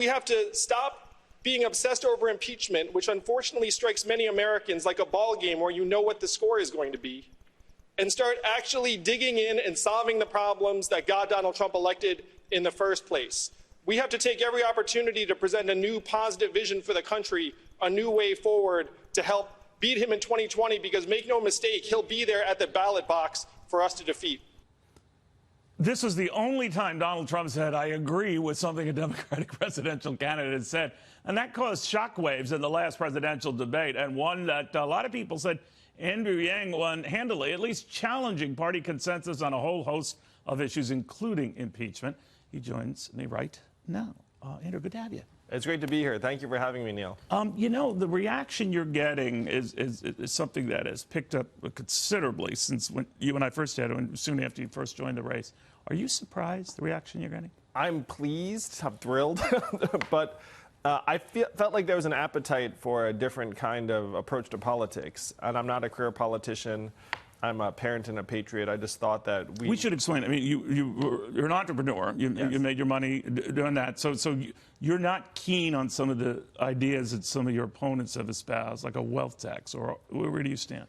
We have to stop being obsessed over impeachment, which unfortunately strikes many Americans like a ball game where you know what the score is going to be, and start actually digging in and solving the problems that got Donald Trump elected in the first place. We have to take every opportunity to present a new positive vision for the country, a new way forward to help beat him in 2020, because make no mistake, he'll be there at the ballot box for us to defeat. This was the only time Donald Trump said, I agree with something a Democratic presidential candidate said. And that caused shockwaves in the last presidential debate, and one that a lot of people said Andrew Yang won handily, at least challenging party consensus on a whole host of issues, including impeachment. He joins me right now. Andrew, good to have you. It's great to be here. Thank you for having me, Neil. You know, the reaction you're getting is something that has picked up considerably since when you and I first had it, soon after you first joined the race. Are you surprised, the reaction you're getting? I'm pleased. I'm thrilled. But I felt like there was an appetite for a different kind of approach to politics. And I'm not a career politician. I'm a parent and a patriot. I just thought that we should explain. I mean, you're an entrepreneur. Yes. You made your money doing that. So you're not keen on some of the ideas that some of your opponents have espoused, like a wealth tax, or where do you stand?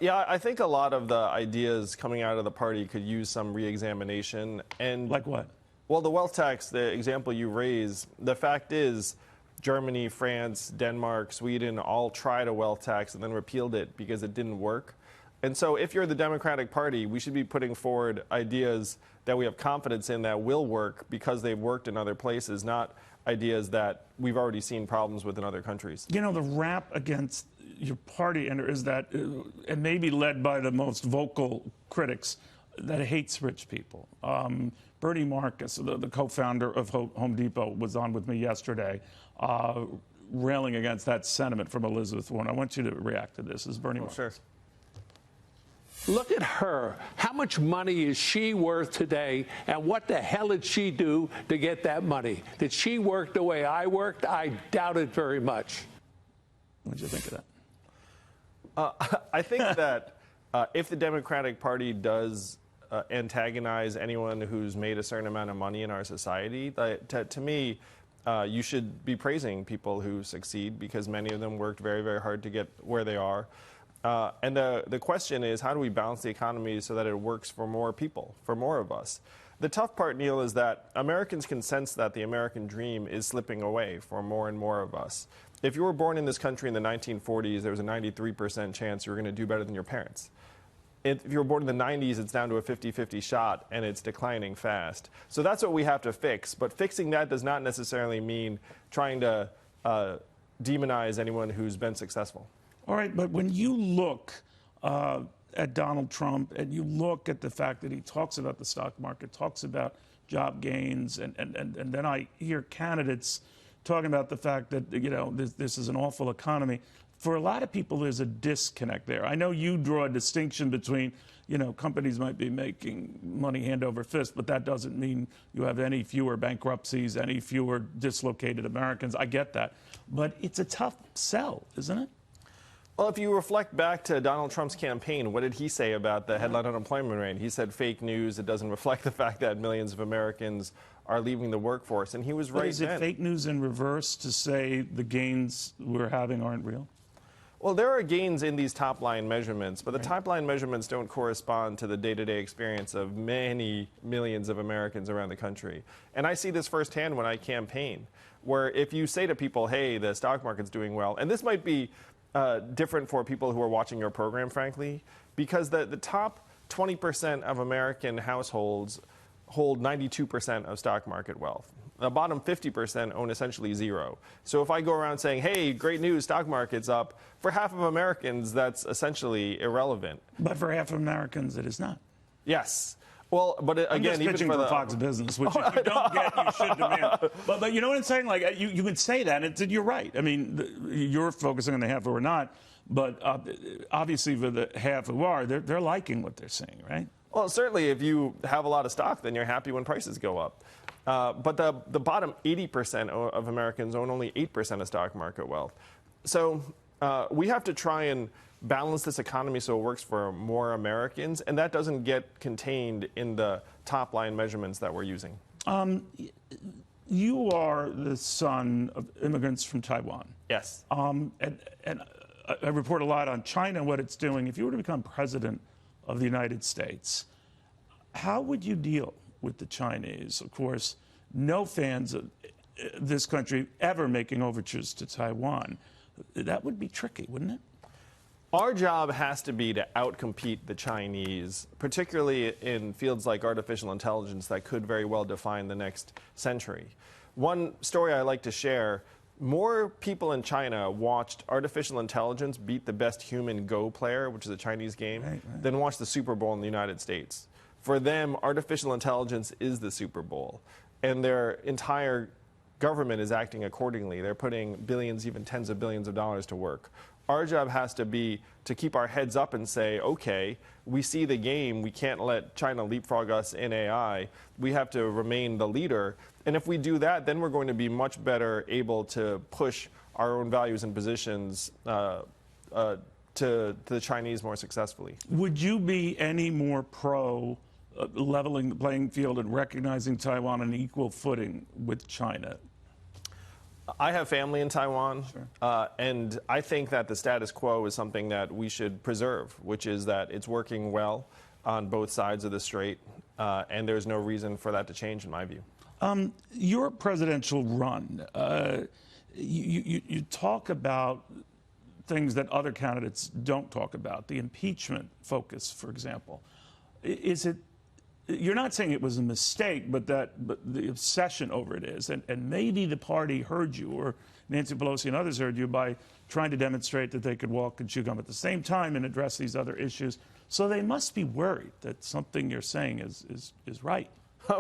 Yeah, I think a lot of the ideas coming out of the party could use some re-examination. And like what? Well, the wealth tax, the example you raise, the fact is Germany, France, Denmark, Sweden all tried a wealth tax and then repealed it because it didn't work. And so if you're the Democratic Party, we should be putting forward ideas that we have confidence in that will work because they've worked in other places, not ideas that we've already seen problems with in other countries. You know, the rap against your party is that it may be led by the most vocal critics that hates rich people. Bernie Marcus, the co-founder of Home Depot, was on with me yesterday, railing against that sentiment from Elizabeth Warren. I want you to react to this. This is Bernie Marcus. Sure. Look at her. How much money is she worth today, and what the hell did she do to get that money? Did she work the way I worked? I doubt it very much. What did you think of that? I think that if the Democratic Party does antagonize anyone who's made a certain amount of money in our society, to me, you should be praising people who succeed because many of them worked very, very hard to get where they are. And the question is, how do we balance the economy so that it works for more people, for more of us? The tough part, Neil, is that Americans can sense that the American dream is slipping away for more and more of us. If you were born in this country in the 1940s, there was a 93% chance you were going to do better than your parents. If you were born in the 90s, it's down to a 50-50 shot, and it's declining fast. So that's what we have to fix. But fixing that does not necessarily mean trying to demonize anyone who's been successful. All right, but when you look at Donald Trump and you look at the fact that he talks about the stock market, talks about job gains, and then I hear candidates talking about the fact that, you know, this is an awful economy. For a lot of people, there's a disconnect there. I know you draw a distinction between, you know, companies might be making money hand over fist, but that doesn't mean you have any fewer bankruptcies, any fewer dislocated Americans. I get that. But it's a tough sell, isn't it? Well, if you reflect back to Donald Trump's campaign, what did he say about the headline unemployment rate? He said fake news. It doesn't reflect the fact that millions of Americans are leaving the workforce. And he was right. But is it fake news in reverse to say the gains we're having aren't real? Well, there are gains in these top-line measurements, but the top-line measurements don't correspond to the day-to-day experience of many millions of Americans around the country. And I see this firsthand when I campaign, where if you say to people, hey, the stock market's doing well, and this might be different for people who are watching your program, frankly, because the top 20% of American households hold 92% of stock market wealth. The bottom 50% own essentially zero. So if I go around saying, hey, great news, stock market's up, for half of Americans, that's essentially irrelevant. But for half of Americans, it is not. Yes. Well, but again, even for Fox Business, which if you don't get, you should demand. But you know what I'm saying? Like you can say that, and you're right. I mean, you're focusing on the half who are not, but obviously for the half who are, they're liking what they're seeing, right? Well, certainly, if you have a lot of stock, then you're happy when prices go up. But the bottom 80% of Americans own only 8% of stock market wealth. So we have to try and balance this economy so it works for more Americans, and that doesn't get contained in the top-line measurements that we're using. You are the son of immigrants from Taiwan. Yes. And I report a lot on China and what it's doing. If you were to become president of the United States, how would you deal with the Chinese? Of course, no fans of this country ever making overtures to Taiwan. That would be tricky, wouldn't it? Our job has to be to outcompete the Chinese, particularly in fields like artificial intelligence that could very well define the next century. One story I like to share, more people in China watched artificial intelligence beat the best human Go player, which is a Chinese game, than watched the Super Bowl in the United States. For them, artificial intelligence is the Super Bowl, and their entire government is acting accordingly. They're putting billions, even tens of billions of dollars to work. Our job has to be to keep our heads up and say, okay, we see the game. We can't let China leapfrog us in AI. We have to remain the leader. And if we do that, then we're going to be much better able to push our own values and positions to the Chinese more successfully. Would you be any more pro leveling the playing field and recognizing Taiwan on an equal footing with China? I have family in Taiwan, and I think that the status quo is something that we should preserve, which is that it's working well on both sides of the strait, and there's no reason for that to change, in my view. Your presidential run, you talk about things that other candidates don't talk about, the impeachment focus, for example. Is it? You're not saying it was a mistake, but the obsession over it is. And maybe the party heard you, or Nancy Pelosi and others heard you, by trying to demonstrate that they could walk and chew gum at the same time and address these other issues. So they must be worried that something you're saying is right.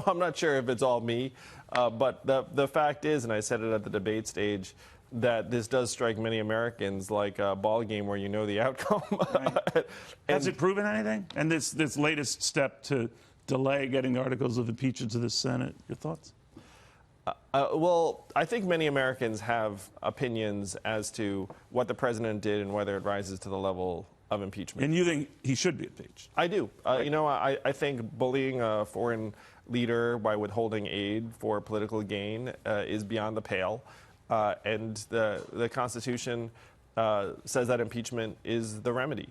I'm not sure if it's all me, but the fact is, and I said it at the debate stage, that this does strike many Americans like a ball game where you know the outcome. Right. Has it proven anything? And this latest step to delay getting the articles of impeachment to the Senate, your thoughts? Well, I think many Americans have opinions as to what the president did and whether it rises to the level of impeachment. And you think he should be impeached? I do. You know, I think bullying a foreign leader by withholding aid for political gain is beyond the pale. And the Constitution says that impeachment is the remedy.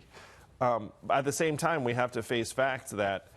At the same time, we have to face facts that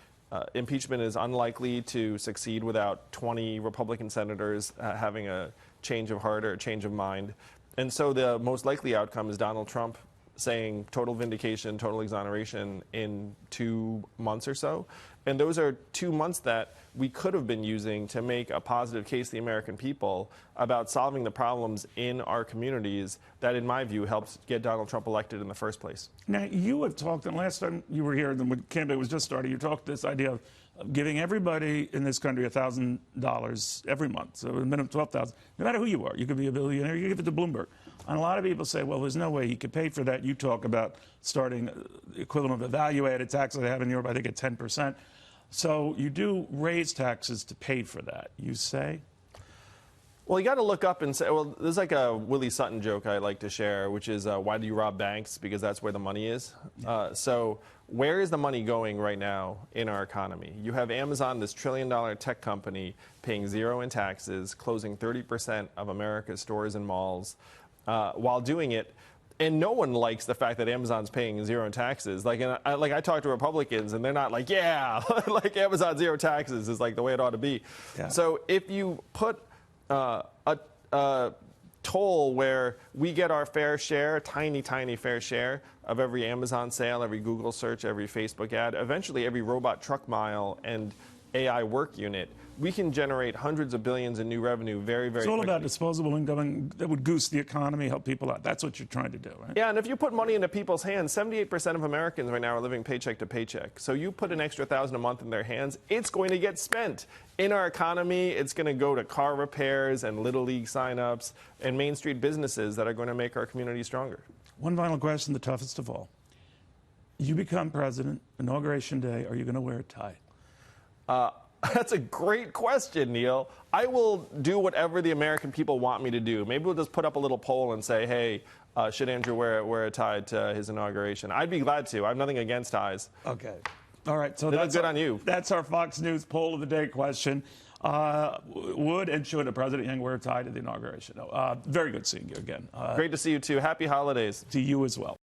impeachment is unlikely to succeed without 20 Republican senators having a change of heart or a change of mind. And so the most likely outcome is Donald Trump saying total vindication, total exoneration in 2 months or so. And those are 2 months that we could have been using to make a positive case to the American people about solving the problems in our communities that, in my view, helped get Donald Trump elected in the first place. Now, you have talked, and last time you were here, when campaign was just starting, you talked this idea of giving everybody in this country $1,000 every month, so a minimum $12,000, no matter who you are. You could be a billionaire, you give it to Bloomberg. And a lot of people say, well, there's no way he could pay for that. You talk about starting the equivalent of a value-added tax that they have in Europe, I think at 10%. So you do raise taxes to pay for that, you say? Well, you got to look up and say, well, there's like a Willie Sutton joke I like to share, which is, why do you rob banks? Because that's where the money is. So where is the money going right now in our economy? You have Amazon, this trillion-dollar tech company, paying zero in taxes, closing 30% of America's stores and malls, while doing it. And no one likes the fact that Amazon's paying zero in taxes. Like I talk to Republicans, and they're not like, yeah, like Amazon zero taxes is like the way it ought to be. Yeah. So if you put a toll where we get our fair share, tiny, tiny fair share of every Amazon sale, every Google search, every Facebook ad, eventually every robot truck mile and AI work unit, we can generate hundreds of billions in new revenue very, very quickly. It's all about disposable income that would goose the economy, help people out. That's what you're trying to do, right? Yeah, and if you put money into people's hands, 78% of Americans right now are living paycheck to paycheck. So you put an extra $1,000 a month in their hands, it's going to get spent. In our economy, it's going to go to car repairs and Little League signups and Main Street businesses that are going to make our community stronger. One final question, the toughest of all. You become president, Inauguration Day, are you going to wear a tie? That's a great question, Neil. I will do whatever the American people want me to do. Maybe we'll just put up a little poll and say, hey, should Andrew wear a tie to his inauguration? I'd be glad to. I have nothing against ties. Okay. All right. So that's good on you. That's our Fox News poll of the day question. Would and should a President Yang wear a tie to the inauguration? No. Very good seeing you again. Great to see you too. Happy holidays. To you as well.